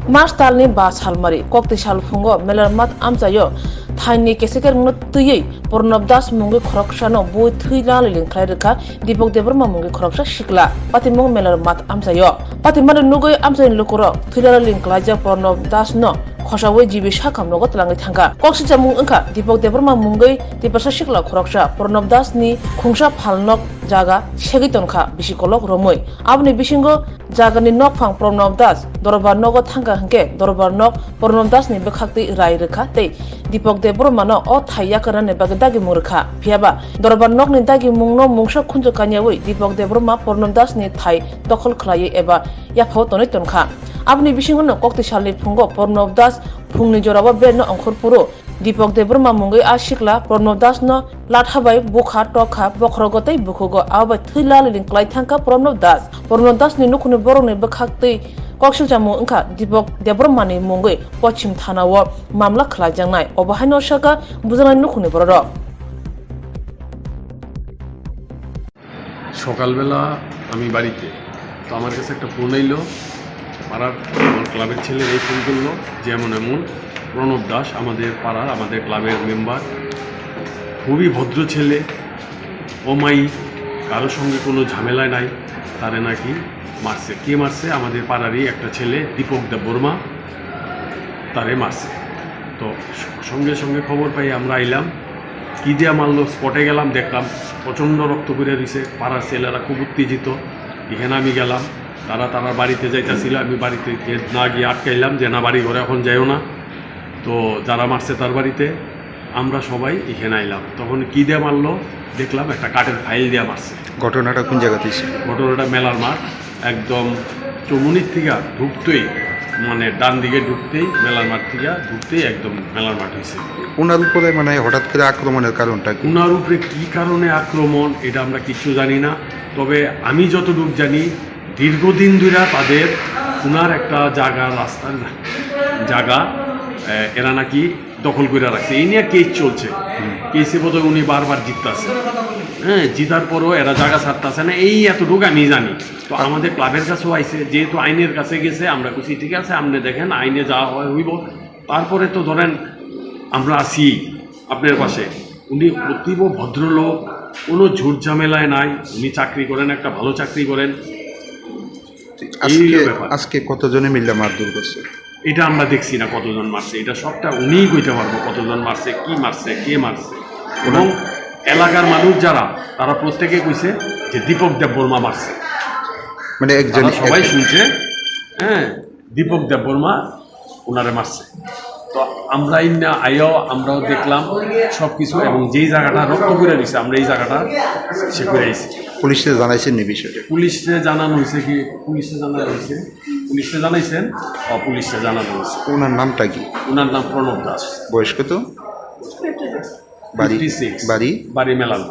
March talni ba salmari kokti sal fungo melar mat amjayo thaini keseker ngut tuyei Purnab Das mungi khoroksano boi thuila lilin khlairka Dipok Deborma mungi khoroksa shikla patimong melar mat amjayo patimar nugoi amjain lokoro thuila lilin khlaja Purnab Das no khosawe jibi shakam logo tlangi thanga koksi jamung angka Dipok Deborma mungi dipasa shikla khoroksa Purnab Das ni khungsa phalnok jaga segitonka bisikolok romoi abni bisingo jagani nokphang Purnab Das dorobar nogo thanga hangke dorobar nok Purnab Das ni bekhakti rai rekha tei Dipok Deborma no o thaiya karane bagdagi murkha phiaba dorobar nok ni dagi mungno mungsa khunjo kanyawi Dipok Deborma Purnab Das ni thai dokhol khlai eba yaphau tonai tonkha abni bisingo no kokti salni phungo Purnab Das phungni joraba benno angkhor puro Dipok Deborma mungi ashikla Purnab Das no lathabai bukha tokha bokhrogotai bukhugo abai thila lilin klai thangka Purnab Das ni nukhuni boroni bekhakti koksil jamu angka Dipok Deborma ni mungi Pochim Thanawo mamla khlajangnai obahaino saka bujanai nukhuni borok সকালবেলা আমি বাড়িতে তো আমার কাছে একটা phone এলো পাড়ার ক্লাবের ছেলের এই ফোন করলো যেমন এমন প্রণব দাস আমাদের পাড়ার আমাদের ক্লাবের মেম্বার খুবই ভদ্র ছেলে অমায়ী কারোর সঙ্গে কোনো ঝামেলায় নাই তারে নাকি মারছে কে মারছে আমাদের পাড়ারই একটা ছেলে দীপক দেববর্মা তারে মারছে তো সঙ্গে সঙ্গে খবর পাই আমরা আইলাম কি দিয়া মারলো স্পটে গেলাম দেখলাম প্রচণ্ড রক্ত করে দিছে পাড়ার ছেলেরা খুব উত্তেজিত এখানে আমি গেলাম তারা বাড়িতে যাইতেছিল আমি বাড়িতে না গিয়ে আটকাইলাম যে না বাড়ি ঘরে এখন যাইও না তো যারা মারছে তার বাড়িতে আমরা সবাই এখানে আইলাম তখন কি দিয়ে মারলো দেখলাম একটা কাঠের ফাইল দিয়ে মারছে ঘটনাটা কোন জায়গাতে ঘটনাটা মেলার মাঠ একদম চৌমুনির থেকে ঢুকতেই মানে ডান দিকে ঢুকতেই মেলার মাঠ থেকে ঢুকতেই একদম মেলার মাঠ হয়েছে ওনার উপরে মানে হঠাৎ করে আক্রমণের কারণটা কি ওনার উপরে কী কারণে আক্রমণ এটা আমরা কিছু জানি না তবে আমি যতটুকু জানি দীর্ঘদিন ধরে তাদের ওনার একটা জায়গা রাস্তার জায়গা এরা নাকি দখল করে রাখছে এই নিয়ে কেস চলছে কেসে বোধহয় উনি বারবার জিততেছে হ্যাঁ জিতার পরও এরা জায়গা ছাড়তেছে না এই এতটুকু আমি জানি তো আমাদের ক্লাবের কাছেও আইছে যেহেতু আইনের কাছে গেছে আমরা খুশি ঠিক আছে আপনি দেখেন আইনে যা হয় হইব তারপরে তো ধরেন আমরা আসি আপনার পাশে উনি অতীব ভদ্রলোক কোনো ঝুট ঝামেলায় নাই উনি চাকরি করেন একটা ভালো চাকরি করেন আজকে কতজনে মিললে মারধর করছে এটা আমরা দেখছি না কতজন মারছে এটা সবটা উনিই কইতে পারবো কতজন মারছে কি মারছে কে মারছে এবং এলাকার মানুষ যারা তারা প্রত্যেকে কইছে যে দীপক দেববর্মা মারছে মানে একজন সবাই শুনছে হ্যাঁ দীপক দেববর্মা ওনারে মারছে তো আমরা ইন্না আইও আমরাও দেখলাম সব কিছু এবং যেই জায়গাটা রক্ত করে দিছে আমরা এই জায়গাটা সে করে আইছি পুলিশে জানাইছেন এই বিষয়টা পুলিশে জানানো হয়েছে কি পুলিশে জানানো হয়েছে পুলিশে জানাইছেন পুলিশে জানানো হয়েছে ওনার নামটা কি ওনার নাম প্রণব দাস বয়স কত বাড়ি বাড়ি মেলার